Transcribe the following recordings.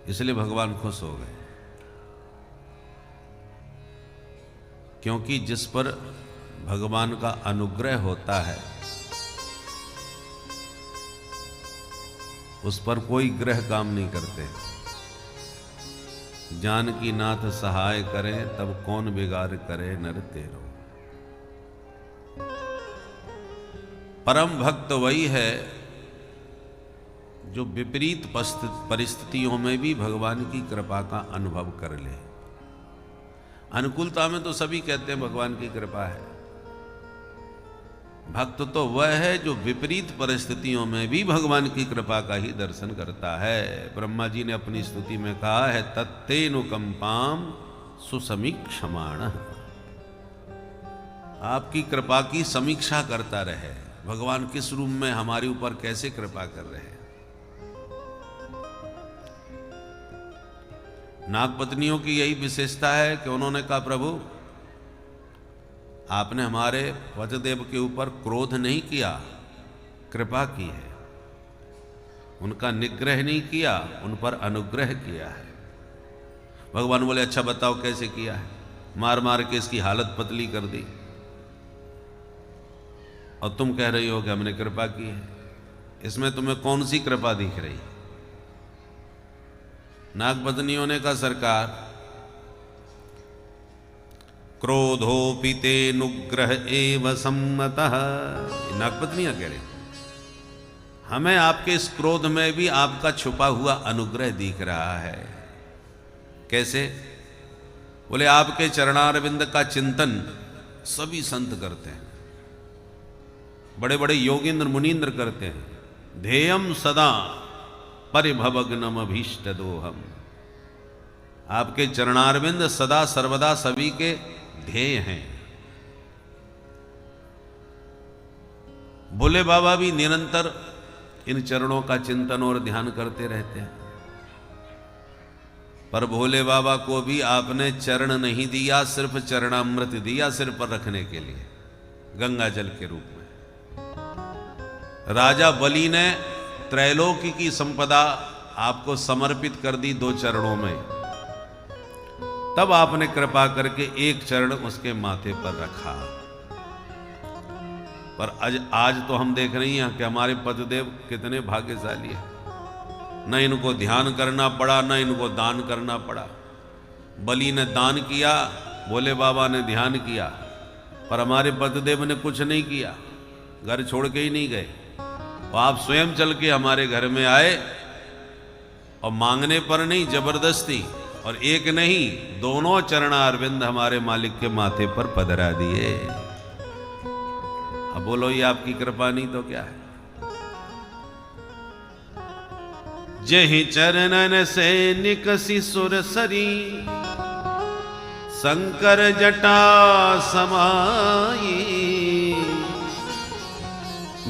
इसलिए भगवान खुश हो गए, क्योंकि जिस पर भगवान का अनुग्रह होता है उस पर कोई ग्रह काम नहीं करते। जानकी नाथ सहाय करे तब कौन बिगाड़ करे नर तेरो। परम भक्त वही है जो विपरीत परिस्थितियों में भी भगवान की कृपा का अनुभव कर ले। अनुकूलता में तो सभी कहते हैं भगवान की कृपा है, भक्त तो वह है जो विपरीत परिस्थितियों में भी भगवान की कृपा का ही दर्शन करता है। ब्रह्मा जी ने अपनी स्तुति में कहा है, तत्तेनुकंपाम सुसमीक्षमाण। आपकी कृपा की समीक्षा करता रहे, भगवान किस रूप में हमारे ऊपर कैसे कृपा कर रहे हैं। नागपत्नियों की यही विशेषता है कि उन्होंने कहा, प्रभु आपने हमारे वज्रदेव के ऊपर क्रोध नहीं किया, कृपा की है। उनका निग्रह नहीं किया, उन पर अनुग्रह किया है। भगवान बोले, अच्छा बताओ कैसे किया है। मार मार के इसकी हालत पतली कर दी और तुम कह रही हो कि हमने कृपा की है। इसमें तुम्हें कौन सी कृपा दिख रही। नागपत्नियों ने कहा, सरकार क्रोधोपि तेनुग्रह एव सम्मतः। नागपत्नियां कह रही, हमें आपके इस क्रोध में भी आपका छुपा हुआ अनुग्रह दिख रहा है। कैसे? बोले, आपके चरणारविंद का चिंतन सभी संत करते हैं, बड़े बड़े योगींद्र मुनींद्र करते हैं। ध्येयम सदा परिभवग्नम अभीष्ट दोहम। आपके चरणारविंद सदा सर्वदा सभी के ध्येय हैं। भोले बाबा भी निरंतर इन चरणों का चिंतन और ध्यान करते रहते हैं। पर भोले बाबा को भी आपने चरण नहीं दिया, सिर्फ चरणामृत दिया सिर पर रखने के लिए, गंगा जल के रूप में। राजा बलि ने त्रैलोकी की संपदा आपको समर्पित कर दी 2 चरणों में, तब आपने कृपा करके एक चरण उसके माथे पर रखा। पर आज तो हम देख रही हैं कि हमारे पतिदेव कितने भाग्यशाली हैं। न इनको ध्यान करना पड़ा, न इनको दान करना पड़ा। बलि ने दान किया, भोले बाबा ने ध्यान किया, पर हमारे पतिदेव ने कुछ नहीं किया, घर छोड़ के ही नहीं गए। और आप स्वयं चल के हमारे घर में आए और मांगने पर नहीं, जबरदस्ती, और एक नहीं दोनों चरणारविंद हमारे मालिक के माथे पर पधरा दिए। अब बोलो, ये आपकी कृपा नहीं तो क्या है। जेहि चरणन से निकसी सुरसरी, शंकर जटा समाई।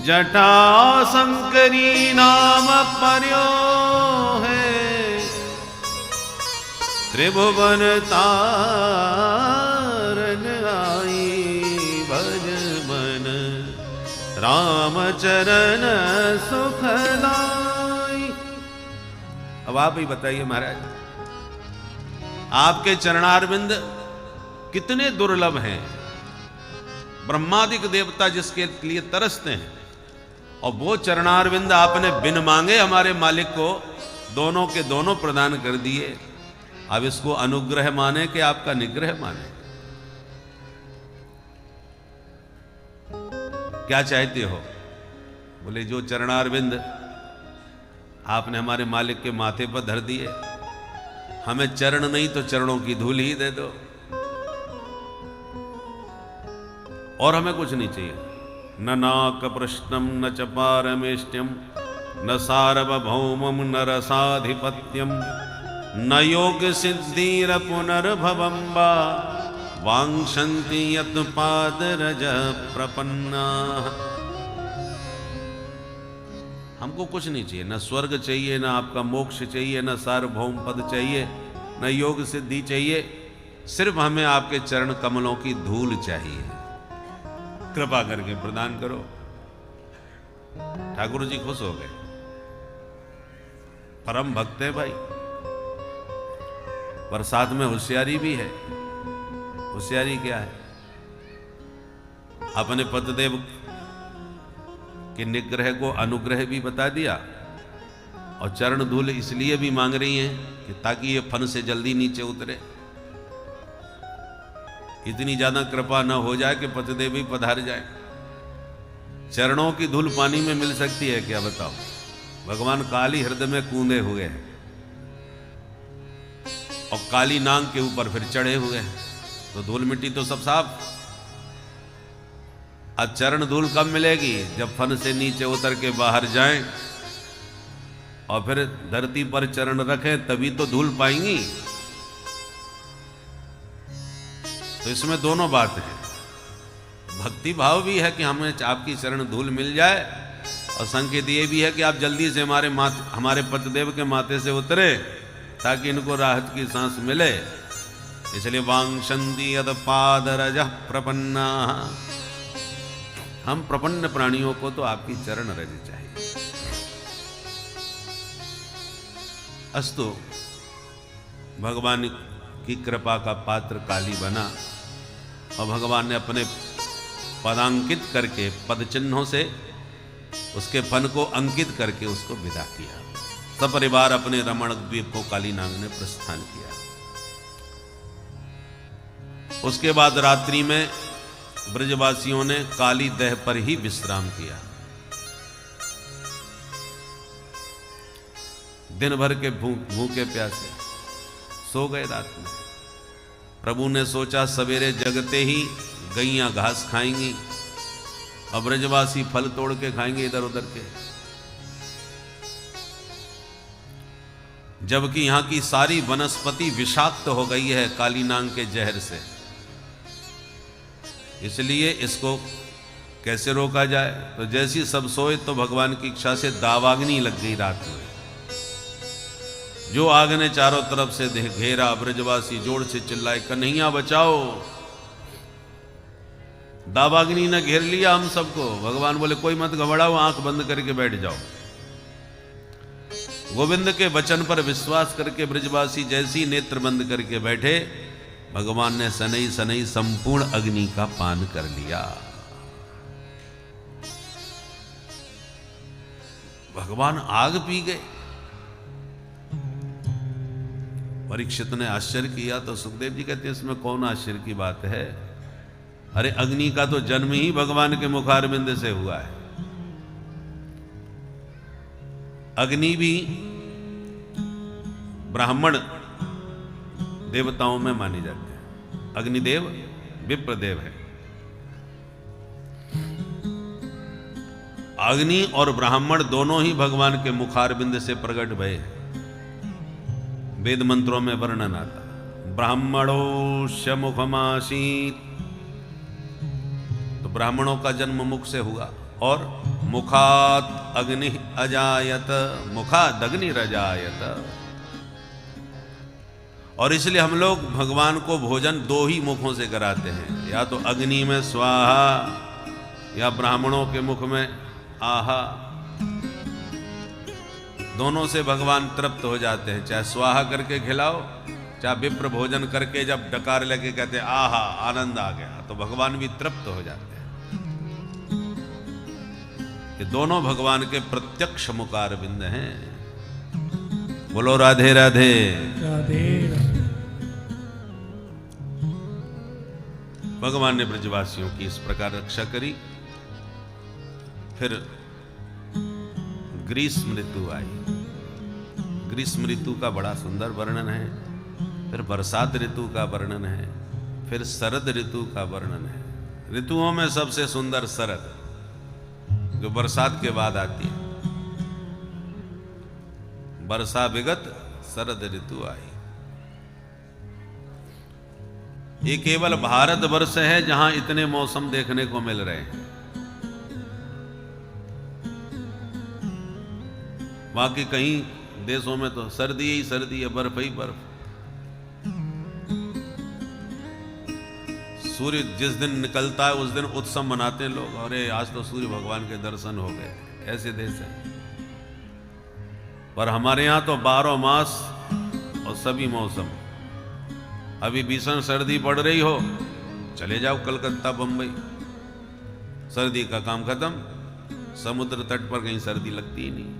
जटा शंकरी नाम पर्यो है, त्रिभुवन तारन आई। भज मन राम चरण सुखदाई। अब आप ही बताइए महाराज, आपके चरणारविंद कितने दुर्लभ हैं। ब्रह्मादिक देवता जिसके लिए तरसते हैं, और वो चरणारविंद आपने बिन मांगे हमारे मालिक को दोनों के दोनों प्रदान कर दिए। अब इसको अनुग्रह माने कि आपका निग्रह माने? क्या चाहते हो? बोले, जो चरणारविंद आपने हमारे मालिक के माथे पर धर दिए, हमें चरण नहीं तो चरणों की धूल ही दे दो, और हमें कुछ नहीं चाहिए। न नाक प्रश्नम न च पारमेष्ट्यम न सार्वभौमम न रसाधिपत्यम न योग सिद्धिर पुनर्भवम वा वांछन्ति यत् पादरज प्रपन्ना। हमको कुछ नहीं चाहिए, न स्वर्ग चाहिए, न आपका मोक्ष चाहिए, न सार्वभौम पद चाहिए, न योग सिद्धि चाहिए, सिर्फ हमें आपके चरण कमलों की धूल चाहिए। कृपा करके प्रदान करो। ठाकुर जी खुश हो गए। परम भक्त है भाई, बरसात में होशियारी भी है। होशियारी क्या है? अपने पतिदेव के निग्रह को अनुग्रह भी बता दिया, और चरण धूल इसलिए भी मांग रही हैं कि ताकि ये फन से जल्दी नीचे उतरे। इतनी ज्यादा कृपा न हो जाए कि पतिदेव भी पधार जाए। चरणों की धूल पानी में मिल सकती है क्या, बताओ? भगवान काली हृदय में कूंदे हुए हैं और काली नांग के ऊपर फिर चढ़े हुए हैं, तो धूल मिट्टी तो सब साफ। आज चरण धूल कब मिलेगी? जब फन से नीचे उतर के बाहर जाएं और फिर धरती पर चरण रखें, तभी तो धूल पाएंगी। तो इसमें दोनों बात है, भक्ति भाव भी है कि हमें आपकी चरण धूल मिल जाए, और संकेत ये भी है कि आप जल्दी से हमारे पतिदेव के माथे से उतरे ताकि इनको राहत की सांस मिले। इसलिए वांछन्ति यद पादरजः प्रपन्ना, हम प्रपन्न प्राणियों को तो आपकी चरण रज चाहिए। अस्तु, भगवान की कृपा का पात्र काली बना, और भगवान ने अपने पदांकित करके, पद चिन्हों से उसके फन को अंकित करके उसको विदा किया। सपरिवार अपने रमण द्वीप को काली नांग ने प्रस्थान किया। उसके बाद रात्रि में ब्रजवासियों ने काली दह पर ही विश्राम किया। दिन भर के भूखे प्यासे सो गए रात में। प्रभु ने सोचा सवेरे जगते ही गैयां घास खाएंगी और ब्रजवासी फल तोड़ के खाएंगे इधर उधर के, जबकि यहां की सारी वनस्पति विषाक्त हो गई है काली नांग के जहर से। इसलिए इसको कैसे रोका जाए? तो जैसी सब सोए तो भगवान की इच्छा से दावाग्नि लग गई रात में। जो आग ने चारों तरफ से घेरा, ब्रजवासी जोर से चिल्लाए, कन्हैया बचाओ। दावाग्नि ने घेर लिया हम सबको। भगवान बोले कोई मत घबराओ, आंख बंद करके बैठ जाओ। गोविंद के वचन पर विश्वास करके ब्रजवासी जैसी नेत्र बंद करके बैठे, भगवान ने सनई सनई संपूर्ण अग्नि का पान कर लिया। भगवान आग पी गए। परीक्षित ने आश्चर्य किया तो सुखदेव जी कहते हैं इसमें कौन आश्चर्य की बात है? अरे अग्नि का तो जन्म ही भगवान के मुखारविंद से हुआ है। अग्नि भी ब्राह्मण देवताओं में मानी जाती है। अग्निदेव विप्रदेव है। अग्नि और ब्राह्मण दोनों ही भगवान के मुखारबिंद से प्रकट भये हैं। वेद मंत्रों में वर्णन आता, ब्राह्मणोश्य मुखमासीत, तो ब्राह्मणों का जन्म मुख से हुआ। और मुखात अग्नि अजायत, मुखाद अग्नि रजायत। और इसलिए हम लोग भगवान को भोजन दो ही मुखों से कराते हैं, या तो अग्नि में स्वाहा या ब्राह्मणों के मुख में आहा। दोनों से भगवान तृप्त हो जाते हैं। चाहे स्वाहा करके खिलाओ, चाहे विप्र भोजन करके जब डकार लगे कहते आहा आनंद आ गया, तो भगवान भी तृप्त हो जाते हैं। ये दोनों भगवान के प्रत्यक्ष मुखारविंद हैं। बोलो राधे राधे राधे। भगवान ने ब्रजवासियों की इस प्रकार रक्षा करी। फिर ग्रीष्म ऋतु आई। ग्रीष्म ऋतु का बड़ा सुंदर वर्णन है। फिर बरसात ऋतु का वर्णन है। फिर शरद ऋतु का वर्णन है। ऋतुओं में सबसे सुंदर शरद, जो बरसात के बाद आती है। वर्षा विगत शरद ऋतु आई। ये केवल भारत वर्ष है जहां इतने मौसम देखने को मिल रहे हैं। बाकी कहीं देशों में तो सर्दी ही सर्दी है, बर्फ ही बर्फ। सूर्य जिस दिन निकलता है उस दिन उत्सव मनाते हैं लोग, अरे आज तो सूर्य भगवान के दर्शन हो गए। ऐसे देश है। पर हमारे यहाँ तो 12 मास और सभी मौसम। अभी भीषण सर्दी पड़ रही हो, चले जाओ कलकत्ता बंबई, सर्दी का काम खत्म। समुद्र तट पर कहीं सर्दी लगती ही नहीं।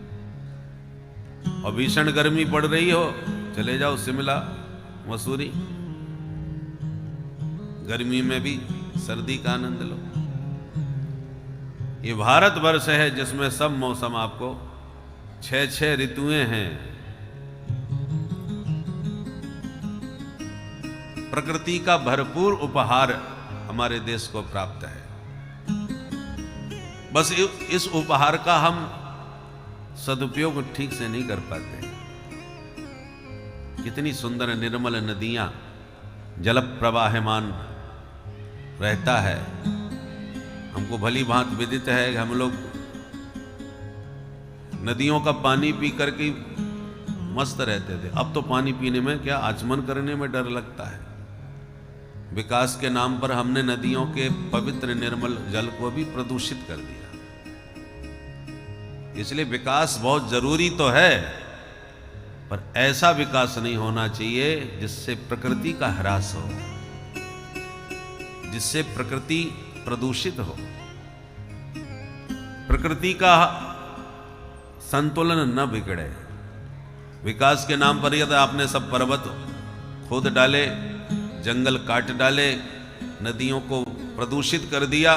और भीषण गर्मी पड़ रही हो, चले जाओ शिमला मसूरी, गर्मी में भी सर्दी का आनंद लो। ये भारतवर्ष है जिसमें सब मौसम आपको 6 ऋतुएं हैं। प्रकृति का भरपूर उपहार हमारे देश को प्राप्त है। बस इस उपहार का हम सदुपयोग ठीक से नहीं कर पाते। कितनी सुंदर निर्मल नदियां जल प्रवाहमान रहता है। हमको भली भांत विदित है कि हम लोग नदियों का पानी पी करके मस्त रहते थे। अब तो पानी पीने में क्या, आचमन करने में डर लगता है। विकास के नाम पर हमने नदियों के पवित्र निर्मल जल को भी प्रदूषित कर दिया। इसलिए विकास बहुत जरूरी तो है, पर ऐसा विकास नहीं होना चाहिए जिससे प्रकृति का ह्रास हो, जिससे प्रकृति प्रदूषित हो, प्रकृति का संतुलन न बिगड़े। विकास के नाम पर यदि आपने सब पर्वत खोद डाले, जंगल काट डाले, नदियों को प्रदूषित कर दिया,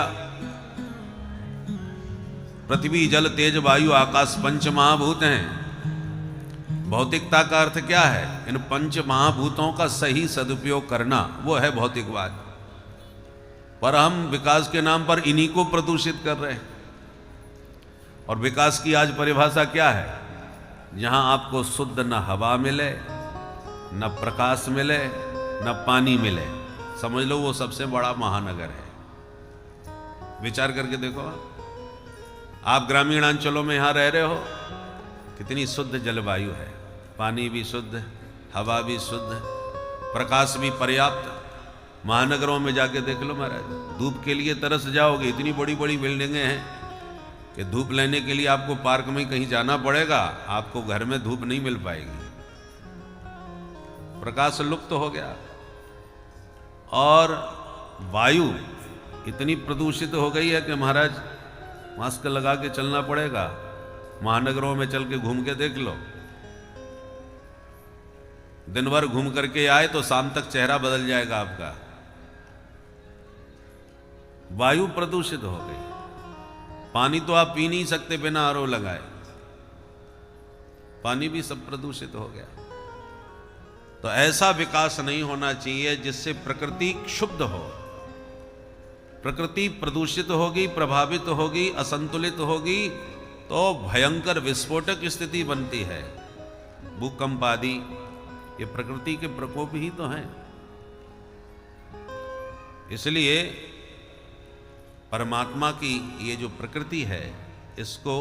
पृथ्वी जल तेज वायु आकाश 5 महाभूत हैं। भौतिकता का अर्थ क्या है? इन 5 महाभूतों का सही सदुपयोग करना, वो है भौतिकवाद। पर हम विकास के नाम पर इन्हीं को प्रदूषित कर रहे हैं। और विकास की आज परिभाषा क्या है? जहां आपको शुद्ध न हवा मिले, न प्रकाश मिले, न पानी मिले, समझ लो वो सबसे बड़ा महानगर है। विचार करके देखो, आप ग्रामीण अंचलों में यहां रह रहे हो, कितनी शुद्ध जलवायु है, पानी भी शुद्ध, हवा भी शुद्ध, प्रकाश भी पर्याप्त। महानगरों में जाके देख लो महाराज, धूप के लिए तरस जाओगे। इतनी बड़ी बड़ी बिल्डिंगें हैं कि धूप लेने के लिए आपको पार्क में कहीं जाना पड़ेगा, आपको घर में धूप नहीं मिल पाएगी। प्रकाश लुप्त हो गया। और वायु इतनी प्रदूषित हो गई है कि महाराज मास्क लगा के चलना पड़ेगा। महानगरों में चल के घूम के देख लो, दिन भर घूम करके आए तो शाम तक चेहरा बदल जाएगा आपका। वायु प्रदूषित हो गई। पानी तो आप पी नहीं सकते बिना आरओ लगाए, पानी भी सब प्रदूषित हो गया। तो ऐसा विकास नहीं होना चाहिए जिससे प्रकृति क्षुब्ध हो। प्रकृति प्रदूषित होगी, प्रभावित होगी, असंतुलित होगी तो भयंकर विस्फोटक स्थिति बनती है। भूकंप आदि ये प्रकृति के प्रकोप ही तो हैं। इसलिए परमात्मा की ये जो प्रकृति है, इसको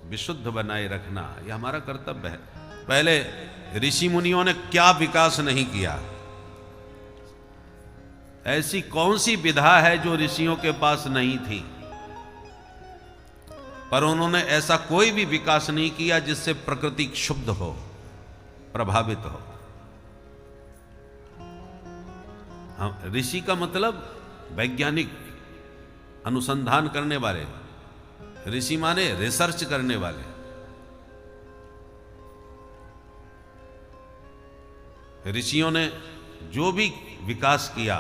विशुद्ध बनाए रखना ये हमारा कर्तव्य है। पहले ऋषि मुनियों ने क्या विकास नहीं किया? ऐसी कौन सी विधा है जो ऋषियों के पास नहीं थी? पर उन्होंने ऐसा कोई भी विकास नहीं किया जिससे प्रकृति क्षुब्ध हो, प्रभावित हो। हम ऋषि का मतलब वैज्ञानिक, अनुसंधान करने वाले। ऋषि माने रिसर्च करने वाले। ऋषियों ने जो भी विकास किया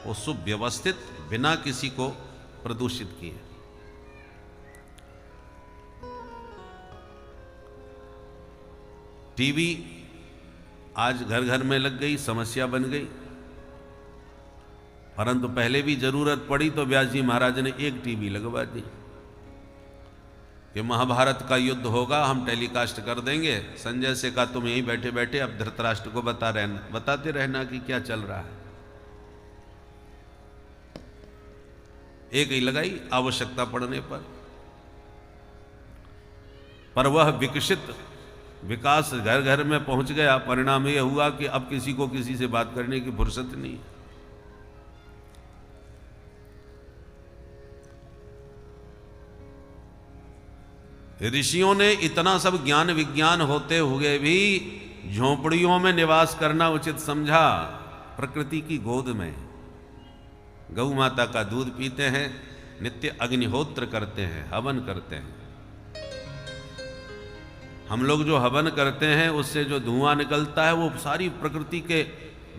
वो सुव्यवस्थित, बिना किसी को प्रदूषित किए। टीवी आज घर घर में लग गई, समस्या बन गई। परंतु पहले भी जरूरत पड़ी तो व्यास जी महाराज ने एक टीवी लगवा दी कि महाभारत का युद्ध होगा, हम टेलीकास्ट कर देंगे। संजय से कहा तुम यहीं बैठे बैठे अब धृतराष्ट्र को बताते रहना कि क्या चल रहा है। एक ही लगाई आवश्यकता पड़ने पर वह विकसित विकास घर घर में पहुंच गया। परिणाम यह हुआ कि अब किसी को किसी से बात करने की फुर्सत नहीं। ऋषियों ने इतना सब ज्ञान विज्ञान होते हुए भी झोंपड़ियों में निवास करना उचित समझा, प्रकृति की गोद में। गौ माता का दूध पीते हैं, नित्य अग्निहोत्र करते हैं, हवन करते हैं। हम लोग जो हवन करते हैं उससे जो धुआं निकलता है वो सारी प्रकृति के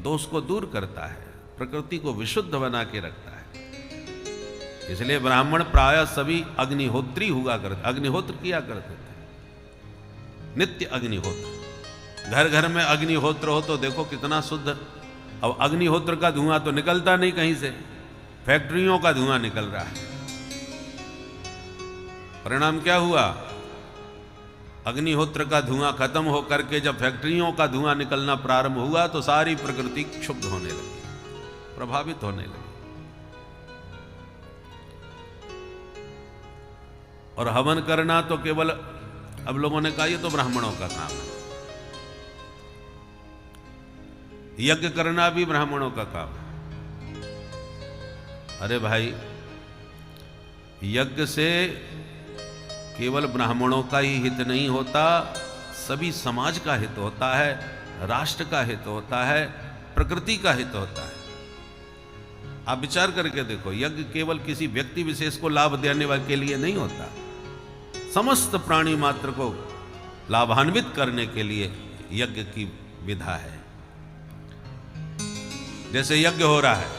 दोष को दूर करता है, प्रकृति को विशुद्ध बना के रखता है। इसलिए ब्राह्मण प्रायः सभी अग्निहोत्री हुआ करते, अग्निहोत्र किया करते थे, नित्य अग्निहोत्र। घर घर में अग्निहोत्र हो तो देखो कितना शुद्ध। अब अग्निहोत्र का धुआं तो निकलता नहीं कहीं से, फैक्ट्रियों का धुआं निकल रहा है। परिणाम क्या हुआ? अग्निहोत्र का धुआं खत्म होकर के जब फैक्ट्रियों का धुआं निकलना प्रारंभ हुआ तो सारी प्रकृति क्षुब्ध होने लगी, प्रभावित होने लगी। और हवन करना तो केवल, अब लोगों ने कहा ये तो ब्राह्मणों का काम है। यज्ञ करना भी ब्राह्मणों का काम है। अरे भाई, यज्ञ से केवल ब्राह्मणों का ही हित नहीं होता, सभी समाज का हित होता है, राष्ट्र का हित होता है, प्रकृति का हित होता है। आप विचार करके देखो, यज्ञ केवल किसी व्यक्ति विशेष को लाभ देने वाले के लिए नहीं होता, समस्त प्राणी मात्र को लाभान्वित करने के लिए यज्ञ की विधा है। जैसे यज्ञ हो रहा है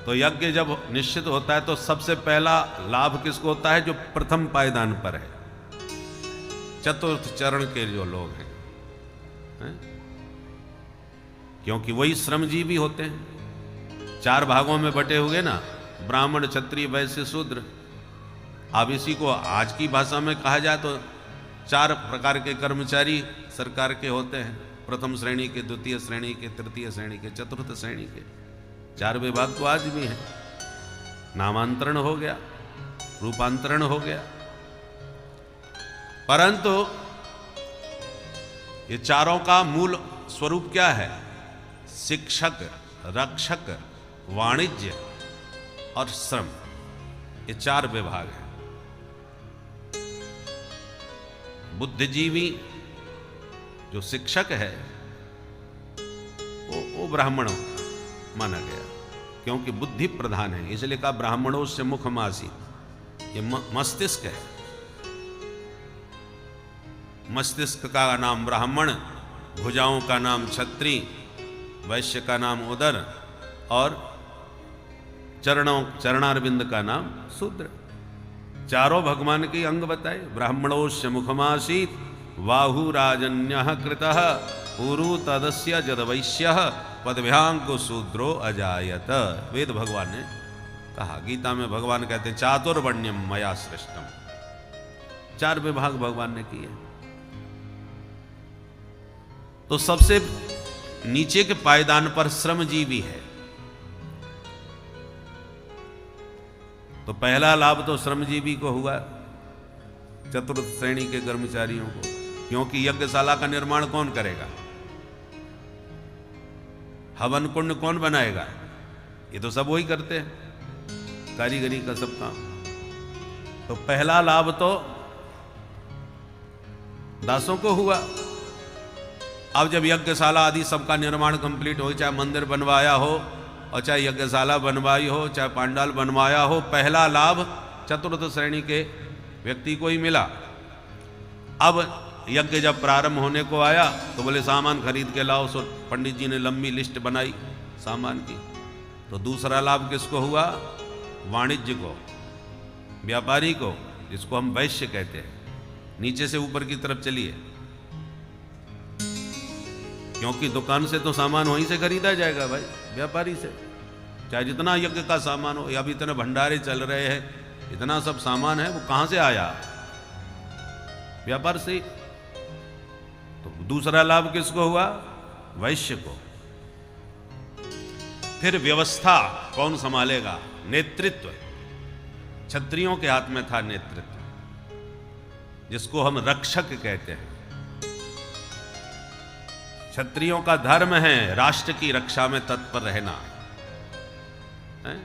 तो यज्ञ जब निश्चित होता है तो सबसे पहला लाभ किसको होता है? जो प्रथम पायदान पर है, चतुर्थ चरण के जो लोग हैं? क्योंकि वही श्रमजीवी होते हैं। 4 भागों में बटे हुए ना, ब्राह्मण, क्षत्रिय, वैश्य, शूद्र। अब इसी को आज की भाषा में कहा जाए तो 4 प्रकार के कर्मचारी सरकार के होते हैं। प्रथम श्रेणी के, द्वितीय श्रेणी के, तृतीय श्रेणी के, चतुर्थ श्रेणी के। 4 विभाग तो आज भी हैं। नामांतरण हो गया, रूपांतरण हो गया, परंतु ये चारों का मूल स्वरूप क्या है? शिक्षक, रक्षक, वाणिज्य और श्रम, ये 4 विभाग हैं। बुद्धिजीवी जो शिक्षक है वो ब्राह्मण माना गया, क्योंकि बुद्धि प्रधान है। इसलिए कहा ब्राह्मणों से मुखमासी, ये मस्तिष्क है। मस्तिष्क का नाम ब्राह्मण, भुजाओं का नाम क्षत्रिय, वैश्य का नाम उदर और चरणारविंद का नाम शूद्र। 4 भगवान के अंग बताए। ब्राह्मणोस्य मुखमासीत बाहुराजन्यः कृतः पुरु तदस्य जदवैश्यः पदभ्यांको शूद्रो अजायत। वेद भगवान ने कहा, गीता में भगवान कहते हैं चातुर्वर्ण्यम मया सृष्टम। 4 विभाग भगवान ने किए। तो सबसे नीचे के पायदान पर श्रमजीवी है। तो पहला लाभ तो श्रमजीवी को हुआ, चतुर्थ श्रेणी के कर्मचारियों को, क्योंकि यज्ञशाला का निर्माण कौन करेगा? हवन कुंड कौन बनाएगा? ये तो सब वही करते हैं, कारीगरी का सब काम। तो पहला लाभ तो दासों को हुआ। अब जब यज्ञशाला आदि सबका निर्माण कंप्लीट हो, चाहे मंदिर बनवाया हो और चाहे यज्ञशाला बनवाई हो, चाहे पांडाल बनवाया हो, पहला लाभ चतुर्थ श्रेणी के व्यक्ति को ही मिला। अब यज्ञ जब प्रारंभ होने को आया तो बोले सामान खरीद के लाओ। सो पंडित जी ने लंबी लिस्ट बनाई सामान की। तो दूसरा लाभ किसको हुआ? वाणिज्य को, व्यापारी को, जिसको हम वैश्य कहते हैं। नीचे से ऊपर की तरफ चलिए, क्योंकि दुकान से तो सामान वहीं से खरीदा जाएगा भाई, व्यापारी से। चाहे जितना यज्ञ का सामान हो, या अभी इतने भंडारे चल रहे हैं, इतना सब सामान है, वो कहां से आया? व्यापार से। तो दूसरा लाभ किसको हुआ? वैश्य को। फिर व्यवस्था कौन संभालेगा? नेतृत्व। क्षत्रियों के हाथ में था नेतृत्व, जिसको हम रक्षक कहते हैं। क्षत्रियों का धर्म है राष्ट्र की रक्षा में तत्पर रहना है?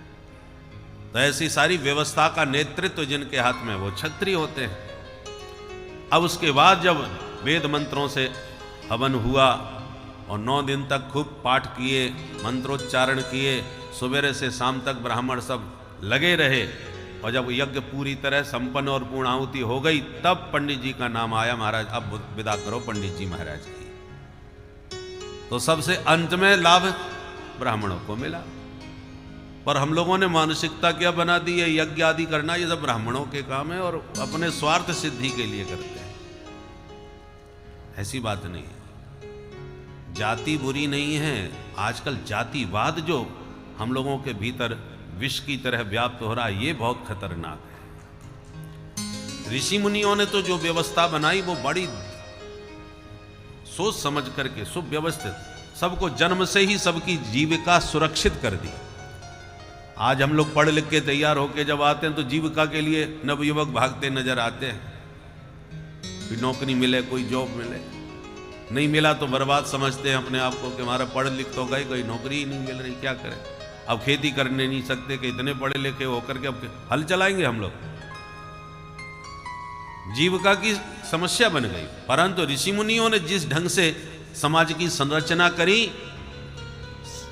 तो ऐसी सारी व्यवस्था का नेतृत्व जिनके हाथ में, वो क्षत्रिय होते हैं। अब उसके बाद जब वेद मंत्रों से हवन हुआ और 9 दिन तक खूब पाठ किए, मंत्रोच्चारण किए, सवेरे से शाम तक ब्राह्मण सब लगे रहे, और जब यज्ञ पूरी तरह संपन्न और पूर्णाहुति हो गई तब पंडित जी का नाम आया, महाराज अब विदा करो पंडित जी महाराज की। तो सबसे अंत में लाभ ब्राह्मणों को मिला। पर हम लोगों ने मानसिकता क्या बना दी है, यज्ञ आदि करना ये सब ब्राह्मणों के काम है और अपने स्वार्थ सिद्धि के लिए करते हैं। ऐसी बात नहीं है। जाति बुरी नहीं है, आजकल जातिवाद जो हम लोगों के भीतर विष की तरह व्याप्त हो रहा है, ये बहुत खतरनाक है। ऋषि मुनियों ने तो जो व्यवस्था बनाई वो बड़ी सोच समझ करके सुव्यवस्थित, सबको जन्म से ही सबकी जीविका सुरक्षित कर दी। आज हम लोग पढ़ लिख के तैयार होके जब आते हैं तो जीविका के लिए नवयुवक भागते नजर आते हैं, कोई नौकरी मिले, कोई जॉब मिले, नहीं मिला तो बर्बाद समझते हैं अपने आप को कि हमारा पढ़ लिख तो गए, कोई नौकरी ही नहीं मिल रही, क्या करें। अब खेती करने नहीं सकते कि इतने पढ़े लिखे होकर के अब हल चलाएंगे हम लोग। जीविका की समस्या बन गई। परंतु ऋषि मुनियों ने जिस ढंग से समाज की संरचना करी,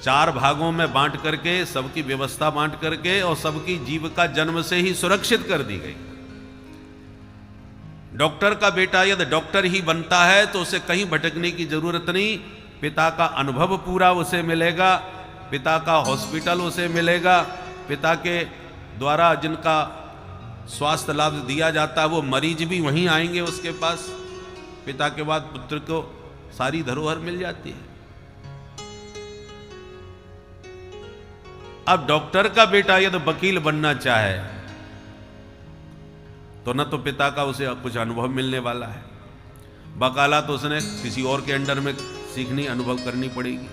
4 भागों में बांट करके, सबकी व्यवस्था बांट करके और सबकी जीविका जन्म से ही सुरक्षित कर दी गई। डॉक्टर का बेटा यदि डॉक्टर ही बनता है तो उसे कहीं भटकने की जरूरत नहीं, पिता का अनुभव पूरा उसे मिलेगा, पिता का हॉस्पिटल उसे मिलेगा, पिता के द्वारा जिनका स्वास्थ्य लाभ दिया जाता है वो मरीज भी वहीं आएंगे उसके पास। पिता के बाद पुत्र को सारी धरोहर मिल जाती है। अब डॉक्टर का बेटा यदि वकील बनना चाहे तो न तो पिता का उसे कुछ अनुभव मिलने वाला है, वकालत तो उसने किसी और के अंडर में सीखनी, अनुभव करनी पड़ेगी।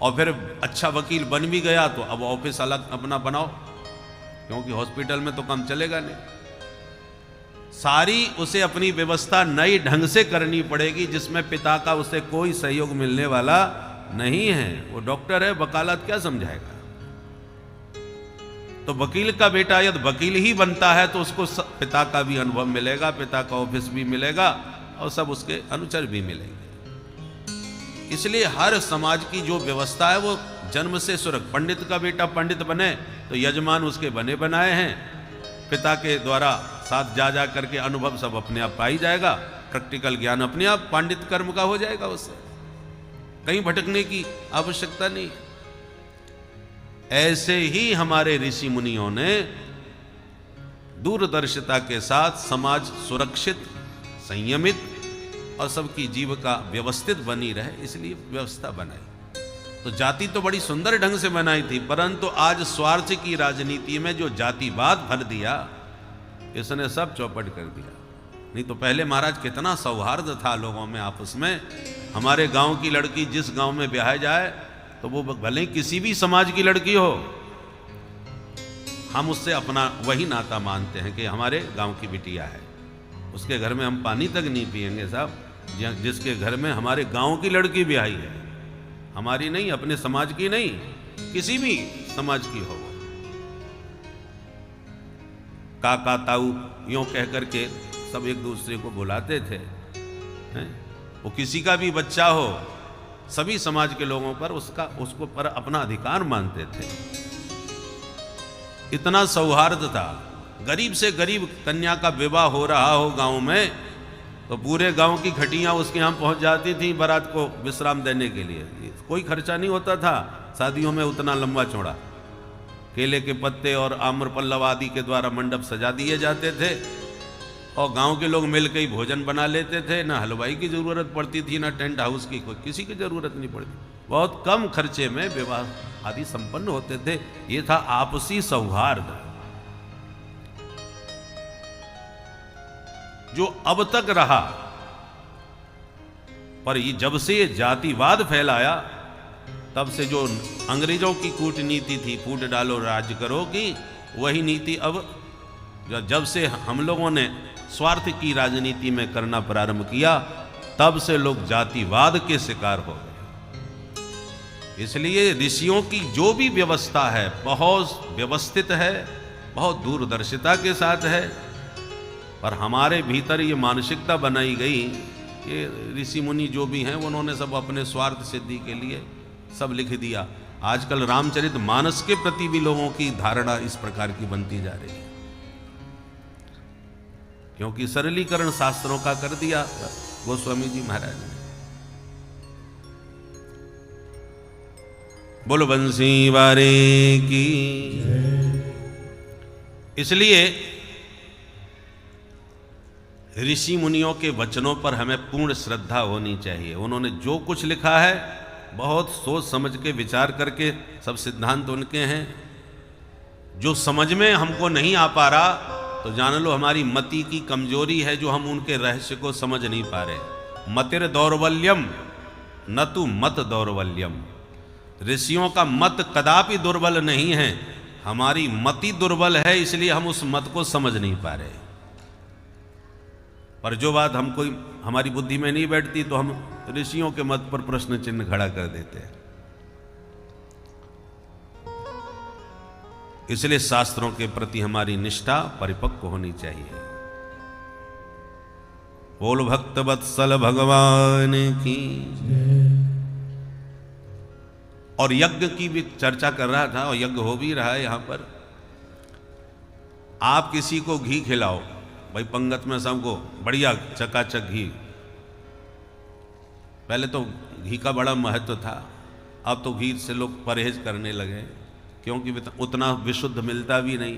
और फिर अच्छा वकील बन भी गया तो अब ऑफिस अलग अपना बनाओ, क्योंकि हॉस्पिटल में तो काम चलेगा नहीं। सारी उसे अपनी व्यवस्था नई ढंग से करनी पड़ेगी, जिसमें पिता का उसे कोई सहयोग मिलने वाला नहीं है। वो डॉक्टर है, वकालत क्या समझाएगा। तो वकील का बेटा यदि वकील ही बनता है तो उसको पिता का भी अनुभव मिलेगा, पिता का ऑफिस भी मिलेगा और सब उसके अनुचर भी मिलेंगे। इसलिए हर समाज की जो व्यवस्था है वो जन्म से सुरक्षित। पंडित का बेटा पंडित बने तो यजमान उसके बने बनाए हैं, पिता के द्वारा साथ जा जा करके अनुभव सब अपने आप पाई जाएगा, प्रैक्टिकल ज्ञान अपने आप पंडित कर्म का हो जाएगा, उससे कहीं भटकने की आवश्यकता नहीं। ऐसे ही हमारे ऋषि मुनियों ने दूरदर्शिता के साथ समाज सुरक्षित, संयमित और सबकी जीविका व्यवस्थित बनी रहे, इसलिए व्यवस्था बनाई। तो जाति तो बड़ी सुंदर ढंग से बनाई थी, परंतु आज स्वार्थ की राजनीति में जो जातिवाद भर दिया, इसने सब चौपट कर दिया। नहीं तो पहले महाराज कितना सौहार्द था लोगों में आपस में। हमारे गांव की लड़की जिस गांव में ब्याह जाए तो वो भले ही किसी भी समाज की लड़की हो, हम उससे अपना वही नाता मानते हैं कि हमारे गांव की बिटिया है। उसके घर में हम पानी तक नहीं पिएंगे साहब जिसके घर में हमारे गांव की लड़की ब्याही है, हमारी नहीं, अपने समाज की नहीं, किसी भी समाज की हो। काका ताऊ यूं कह करके सब एक दूसरे को बुलाते थे, हैं? वो किसी का भी बच्चा हो, सभी समाज के लोगों पर उसको पर अपना अधिकार मानते थे। इतना सौहार्द था। गरीब से गरीब कन्या का विवाह हो रहा हो गांव में तो पूरे गांव की खटियां उसके यहां पहुंच जाती थी बारात को विश्राम देने के लिए। कोई खर्चा नहीं होता था शादियों में उतना लंबा चौड़ा। केले के पत्ते और आम्र पल्लव आदि के द्वारा मंडप सजा दिए जाते थे और गांव के लोग मिलकर ही भोजन बना लेते थे। ना हलवाई की जरूरत पड़ती थी, ना टेंट हाउस की, कोई किसी की जरूरत नहीं पड़ती। बहुत कम खर्चे में विवाह आदि संपन्न होते थे। ये था आपसी सौहार्द जो अब तक रहा। पर ये जब से ये जातिवाद फैलाया तब से जो अंग्रेजों की कूटनीति थी, फूट डालो राज्य करो की, वही नीति अब जब से हम लोगों ने स्वार्थ की राजनीति में करना प्रारंभ किया तब से लोग जातिवाद के शिकार हो गए। इसलिए ऋषियों की जो भी व्यवस्था है बहुत व्यवस्थित है, बहुत दूरदर्शिता के साथ है। पर हमारे भीतर ये मानसिकता बनाई गई ये ऋषि मुनि जो भी हैं उन्होंने सब अपने स्वार्थ सिद्धि के लिए सब लिख दिया। आजकल रामचरित मानस के प्रति भी लोगों की धारणा इस प्रकार की बनती जा रही है, क्योंकि सरलीकरण शास्त्रों का कर दिया गोस्वामी जी महाराज ने। बोलो बंसी वारे की। इसलिए ऋषि मुनियों के वचनों पर हमें पूर्ण श्रद्धा होनी चाहिए। उन्होंने जो कुछ लिखा है बहुत सोच समझ के विचार करके सब सिद्धांत उनके हैं। जो समझ में हमको नहीं आ पा रहा तो जान लो हमारी मति की कमजोरी है, जो हम उनके रहस्य को समझ नहीं पा रहे। मतिर दौर्बल्यम न तो मत दौर्बल्यम। ऋषियों का मत कदापि दुर्बल नहीं है, हमारी मति दुर्बल है, इसलिए हम उस मत को समझ नहीं पा रहे। पर जो बात हमको हमारी बुद्धि में नहीं बैठती तो हम ऋषियों के मत पर प्रश्न चिन्ह खड़ा कर देते हैं। इसलिए शास्त्रों के प्रति हमारी निष्ठा परिपक्व होनी चाहिए। बोल भक्त वत्सल भगवान की। और यज्ञ की भी चर्चा कर रहा था, और यज्ञ हो भी रहा है यहां पर। आप किसी को घी खिलाओ, भाई पंगत में सबको बढ़िया चकाचक घी। पहले तो घी का बड़ा महत्व था, अब तो घी से लोग परहेज करने लगे, क्योंकि उतना विशुद्ध मिलता भी नहीं।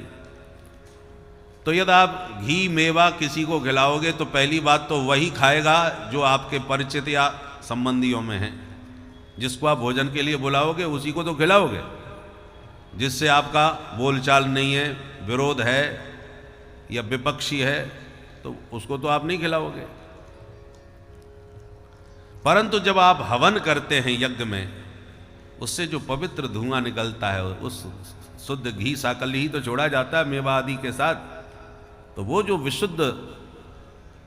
तो यदि आप घी मेवा किसी को खिलाओगे तो पहली बात तो वही खाएगा जो आपके परिचित या संबंधियों में है। जिसको आप भोजन के लिए बुलाओगे उसी को तो खिलाओगे। जिससे आपका बोलचाल नहीं है, विरोध है या विपक्षी है, तो उसको तो आप नहीं खिलाओगे। परंतु जब आप हवन करते हैं यज्ञ में, उससे जो पवित्र धुआं निकलता है, उस शुद्ध घी साकल्य ही तो छोड़ा जाता है मेवा आदि के साथ, तो वो जो विशुद्ध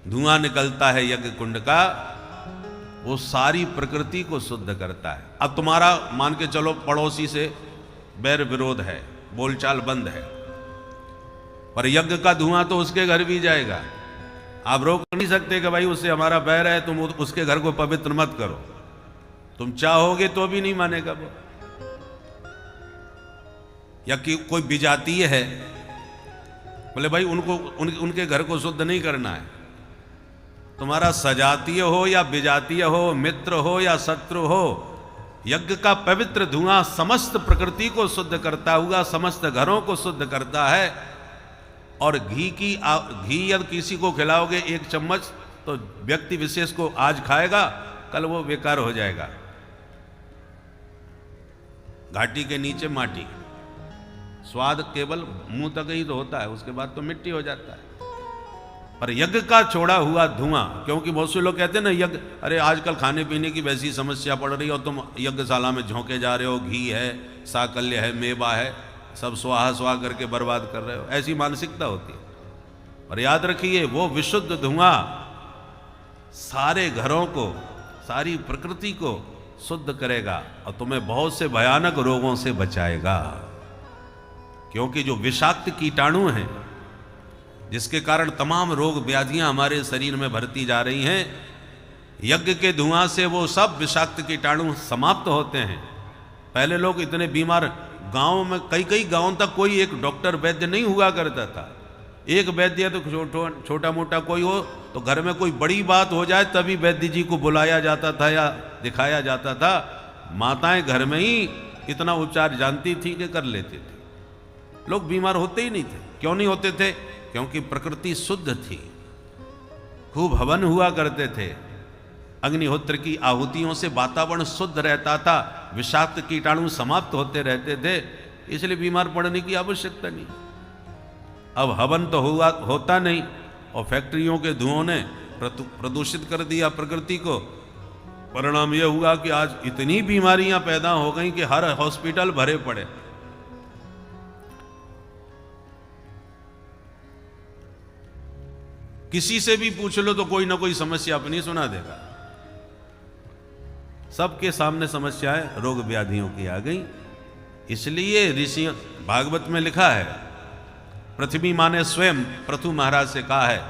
धुआं निकलता है यज्ञ कुंड का, वो सारी प्रकृति को शुद्ध करता है। अब तुम्हारा मान के चलो पड़ोसी से बैर विरोध है, बोलचाल बंद है, पर यज्ञ का धुआं तो उसके घर भी जाएगा। आप रोक नहीं सकते कि भाई उससे हमारा बैर है, तुम उसके घर को पवित्र मत करो। तुम चाहोगे तो भी नहीं मानेगा वो। या कि कोई विजातीय है, बोले भाई उनके घर को शुद्ध नहीं करना है। तुम्हारा सजातीय हो या विजातीय हो, मित्र हो या शत्रु हो, यज्ञ का पवित्र धुआं समस्त प्रकृति को शुद्ध करता हुआ समस्त घरों को शुद्ध करता है। और घी यदि किसी को खिलाओगे एक चम्मच, तो व्यक्ति विशेष को आज खाएगा, कल वो बेकार हो जाएगा। घाटी के नीचे माटी, स्वाद केवल मुंह तक ही तो होता है, उसके बाद तो मिट्टी हो जाता है। पर यज्ञ का छोड़ा हुआ धुआं, क्योंकि बहुत से लोग कहते हैं ना यज्ञ, अरे आजकल खाने पीने की वैसी समस्या पड़ रही है और तुम यज्ञशाला में झोंके जा रहे हो, घी है, साकल्य है, मेवा है, सब स्वाहा स्वाहा करके बर्बाद कर रहे हो, ऐसी मानसिकता होती है। पर याद रखिए वो विशुद्ध धुआं सारे घरों को, सारी प्रकृति को शुद्ध करेगा और तुम्हें बहुत से भयानक रोगों से बचाएगा। क्योंकि जो विषाक्त कीटाणु हैं, जिसके कारण तमाम रोग व्याधियां हमारे शरीर में भरती जा रही हैं, यज्ञ के धुआं से वो सब विषाक्त कीटाणु समाप्त होते हैं। पहले लोग इतने बीमार, गांव में कई गांवों तक कोई एक डॉक्टर वैद्य नहीं हुआ करता था। एक वैद्य तो छोटा मोटा कोई हो तो घर में कोई बड़ी बात हो जाए तभी वैद्य जी को बुलाया जाता था या दिखाया जाता था। माताएं घर में ही इतना उपचार जानती थी कि कर लेते थे। लोग बीमार होते ही नहीं थे। क्यों नहीं होते थे? क्योंकि प्रकृति शुद्ध थी, खूब हवन हुआ करते थे, अग्निहोत्र की आहुतियों से वातावरण शुद्ध रहता था, विषाक्त कीटाणु समाप्त होते रहते थे, इसलिए बीमार पड़ने की आवश्यकता नहीं। अब हवन तो होता नहीं और फैक्ट्रियों के धुओं ने प्रदूषित कर दिया प्रकृति को। परिणाम यह हुआ कि आज इतनी बीमारियां पैदा हो गई कि हर हॉस्पिटल भरे पड़े। किसी से भी पूछ लो तो कोई ना कोई समस्या अपनी सुना देगा। सबके सामने समस्याएं रोग व्याधियों की आ गई। इसलिए ऋषि भागवत में लिखा है, पृथ्वी माँ ने स्वयं पृथु महाराज से कहा है,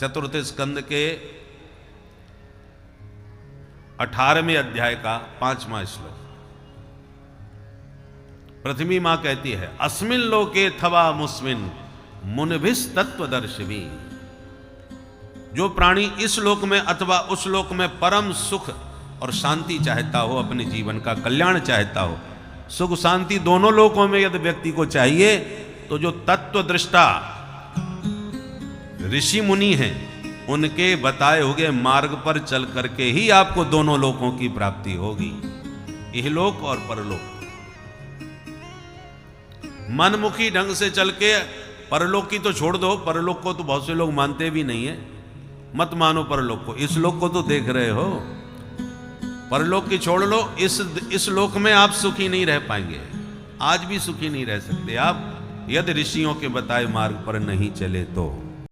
चतुर्थ स्कंद के 18वें अध्याय का 5वां श्लोक। पृथ्वी मां कहती है, अस्मिन लोके थवा मुस्मिन मुनिभिस तत्वदर्शिवी। जो प्राणी इस लोक में अथवा उस लोक में परम सुख और शांति चाहता हो, अपने जीवन का कल्याण चाहता हो, सुख शांति दोनों लोकों में यदि व्यक्ति को चाहिए, तो जो तत्वदृष्टा ऋषि मुनि हैं, उनके बताए हुए मार्ग पर चल करके ही आपको दोनों लोकों की प्राप्ति होगी, इहलोक और परलोक। मनमुखी ढंग से चल के परलोक की तो छोड़ दो, परलोक को तो बहुत से लोग मानते भी नहीं है, मत मानो परलोक को, इस लोक को तो देख रहे हो। परलोक की छोड़ लो, इस लोक में आप सुखी नहीं रह पाएंगे, आज भी सुखी नहीं रह सकते आप, यदि ऋषियों के बताए मार्ग पर नहीं चले तो।